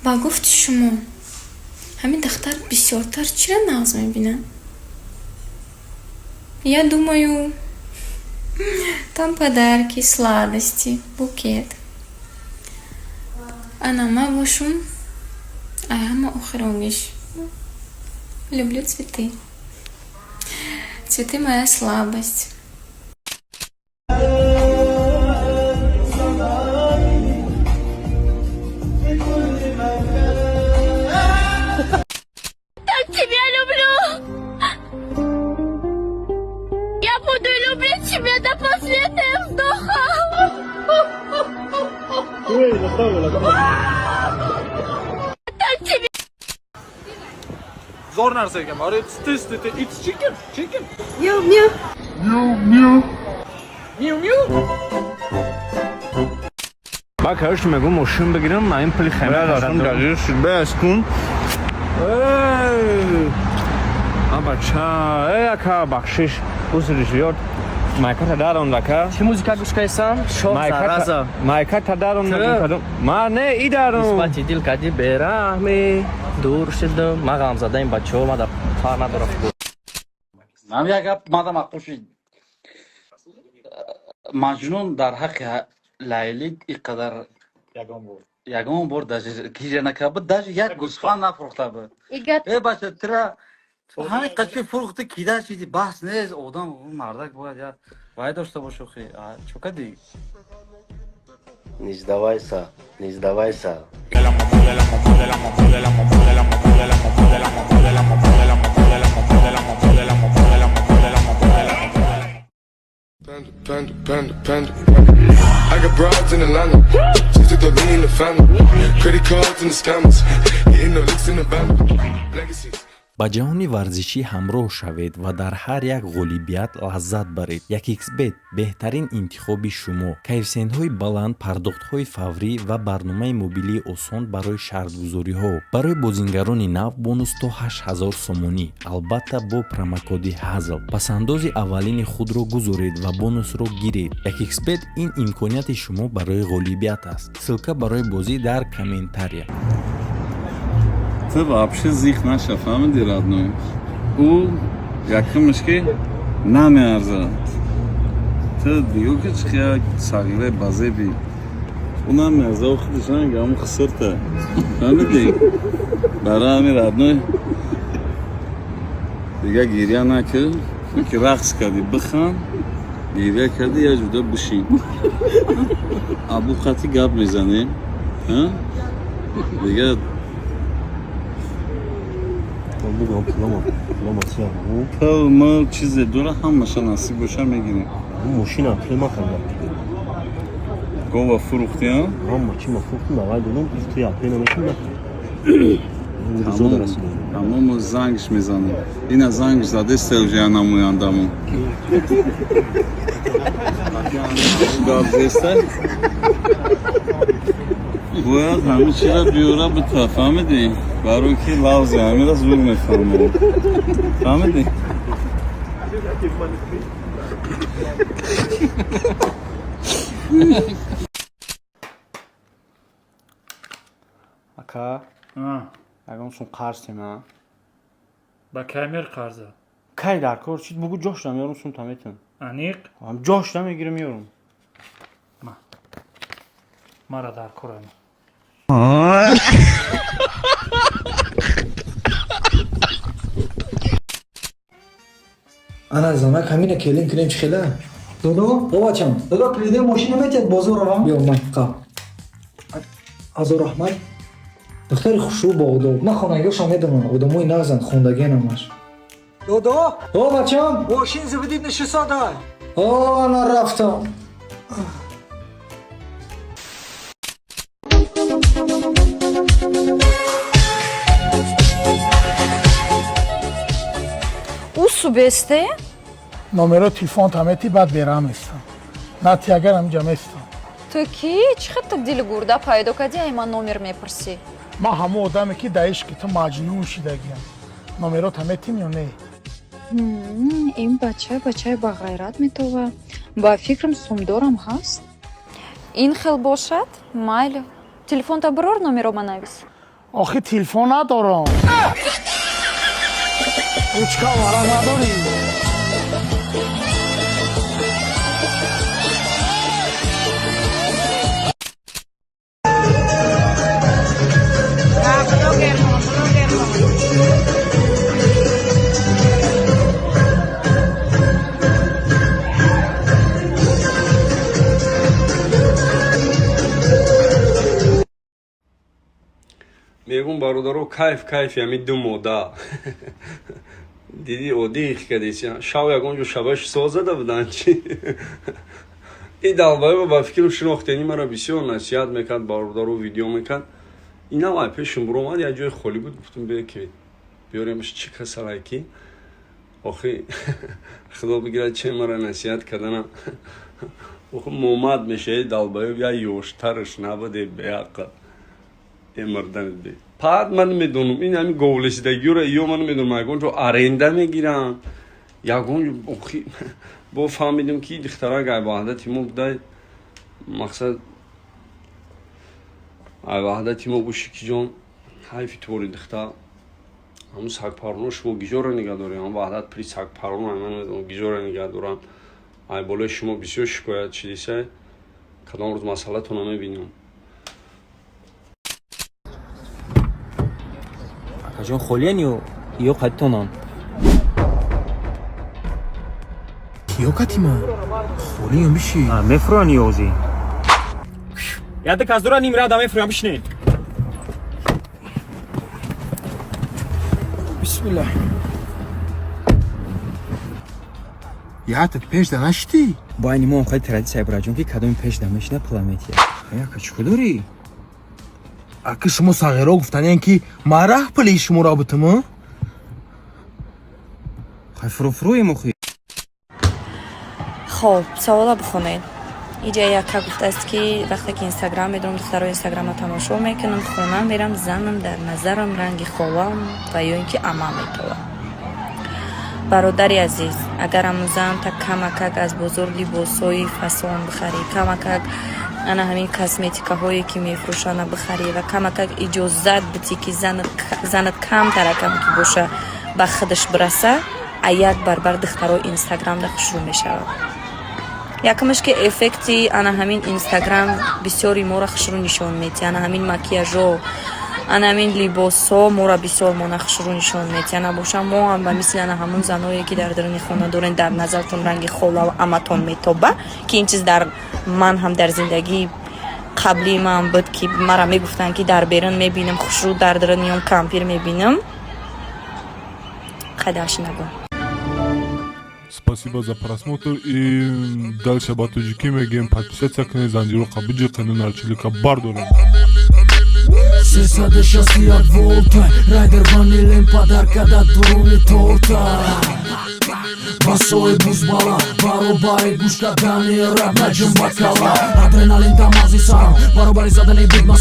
ва гуфти шумо ҳамин дахтар бисёртар чира нағз мебинад? Я думаю, там подарки, сладости, букет. А нама вашум, а я ма охромиш. Люблю цветы. Цветы моя слабость. Так тебя люблю! Я буду любить тебя до последнего вздоха! Так тебе... Zor narsa ekan. Bari tez it's chicken. Мяу, мяу. Miu miu. Bak hörst mir gut schön beginnen mein Pulli Ja, schon da ist best kun. Aber cha ka bakshish uzrishiyot Майка дарон лака. چه موزیک گوش کردم؟ شاه سرازا. Майка дарон نمی‌کنم. ما نه ایدارم. قسمتی دل کدی برهمی دور شدم. ما غم زده این بچه‌ها ما در فار ندارم. من یک گپ مادام اقوشی مجنون در حق لیلی اینقدر یگان بار داشت کیجه نکرد داشت یک گوسفند نفروخته بود. ای بچه ترا همین قضیه فروخته کیده چیزی بحث نیست آدم اون مردک باید داشته باشه خیلی چوکه دیگه Не сдавайся, не сдавайся. Panda. I got broads in Atlanta. Just took the lean in the family. Credit cards and the scammers. Hitting the licks in the band. Legacies. ба ҷаҳони варзишӣ ҳамроҳ шавед ва дар ҳар як ғолибият лаззат баред. 1xBet беҳтарин интихоби шумо. кайфсенҳои баланд, пардохтҳои фаврӣ ва барномаи мобилии осон барои шартгузориҳо. барои бозингарони нав бонус то 8000 сомонӣ, албатта бо промокоди ҳазл. пасандози аввалини худро гузоред ва бонусро гиред. 1xBet ин имконияти шумо барои ғолибият аст. ссилка барои бозӣ дар комментария. Ты вообще зих наша фамилия родной. У якимшки намерза. Ты диюкички сагире базеби. У намерза охидишан гам хсырта. Фамилия. Барами родной. Дига гиря накр. Ки рақс карди бхан. Гиря карди я жуда бушин. Абу қати гап мезанем. Ха? Дига پل ما چیزه دوره همشه نصیب باشه میگیریم ماشین پل ما کنم. گوه فروختی ها؟ ما چی ما فروختیم اول دونم توی اپل نمیشیم نکنم. تمام زنگش میزنه. این از زنگش زده استرجه نمویندمون. گابزسته؟ باید همه چی را بیاره به تو فهمیدی؟ برای که لازه همه را زور میفهمه فهمیدی؟ Aka, اگه سون قرصی ما با کمر قرضه کی در کار چیز بگو جاش نمیارم سون تامیتون انیق هم جاش نمیگیرم میارم ما را در کارم انا زمان همینه کلین کریم چخیله دادو بابا چم دادو کلیده ماشین نمیتید بازار رو بیا من قا از رحمت دختر خوشو با آداب من خانگیش آمیدم آدموی نغزن خوندگی نماش دادو بابا چم ماشین زبدید نشسته دای انا رفتم Субесте? Номеро телефон тамети бад берам истам. Нати агар амҷа местам. Ту ки? Чӣ хел табдили гурда пайдо кардӣ ай ман номер мепурсӣ? Ман ҳамон одаме ки да ишқи ту маҷнун шидагиам. Номеро таметим ё не? Ин бачаи ба ғайрат метова. Ба фикрам сумдорам ҳаст. Ин хел бошад? Майли. Телефонта бирор номеро ма навис. آخه تلفن ندارم روچکا ورا نداری мегум бародаро кайф ями ду мода диди одӣ их кадеси шав ягон ҷо шабаш сол зада будан чи и далбаева ба фикру шинохтени мара бисёр насиҳат мекард бародаро видео мекард инавай пешум буромад як ҷои холӣ буд гуфтум беки биёремш чи касалайки охи худо бигирад че мара насиҳат кардана охи момад мешаи далбаев я ёштарш набуде беақл эмарданеде пад ман медонам ин ҳами говлесидагиёра ё ман медонам ягон ҷо аренда мегирам ягон ҷо охи бо фаҳмидем ки духтара гай ваҳдати мо будай мақсад ай ваҳдати мо боши ки ҷон ҳайфи твори духтар ҳамун сагпарвоно шумо гижора нигаҳ дорем ҳам ваҳдат при сагпарвон ман медонам гижора нигаҳ дорам ай болои шумо бисёр шикоят шидисай кадом рӯз масъалатонро мебинам акаҷон холиян ё қадтонан ё катима холиям биши мефуран ёзи яда каздура нимрада мефурам бишне бисмилла яатат пешда наштӣ байни мо онқадр традисия бураҷон ки кадоми пешда мешина пламетия яка чико дорӣ ака шумо сағиро гуфтаниян ки ман раҳпали шуморо бутама хай фурӯфурӯем охи хоб савола бихонед иҷа яка гуфтааст ки вақте ки инстаграм медорам духтаро инстаграмро тамошо мекунам хона мерам занам дар назарам ранги холам ва ё ин ки амам метавам бародари азиз агар амӯзам так камакак аз бозор либосҳои фасон бихарӣ камакак ана ҳамин косметикаҳое ки мефурӯшана бихарӣ ва камакак иҷозат битӣ ки занат камтаракам ки боша ба худаш бираса а як барбар духтаро инстаграмда хушрӯ мешавад якамаш ки эффекти ана ҳамин инстаграм бисёри моро хушрӯ нишон медиҳад ана ҳамин макияжо ана ҳамин либосҳо моро бисёр мона хушрӯ нишон медиҳад набоша мо ҳам ба мисли ана ҳамун заное ки дар даруни хона дорен дар назартон ранги холаву аматон метоба ки ин чиз дар ман ҳам дар зиндагии қаблии ман буд ки мара мегуфтанд ки дар берун мебинам хушрӯ дар даруниён кампир мебинам қайдаши нагӯ Спасибо за просмотр и дальше по таджиким подписаться к Занжирука Биджи канал Чилика Бардором. 360 волта райдер ванилин подарка да дуруни торта басои бузбала баробари гӯш кардани раб наҷм бакала адреналин дамазисам баробари задани бигмас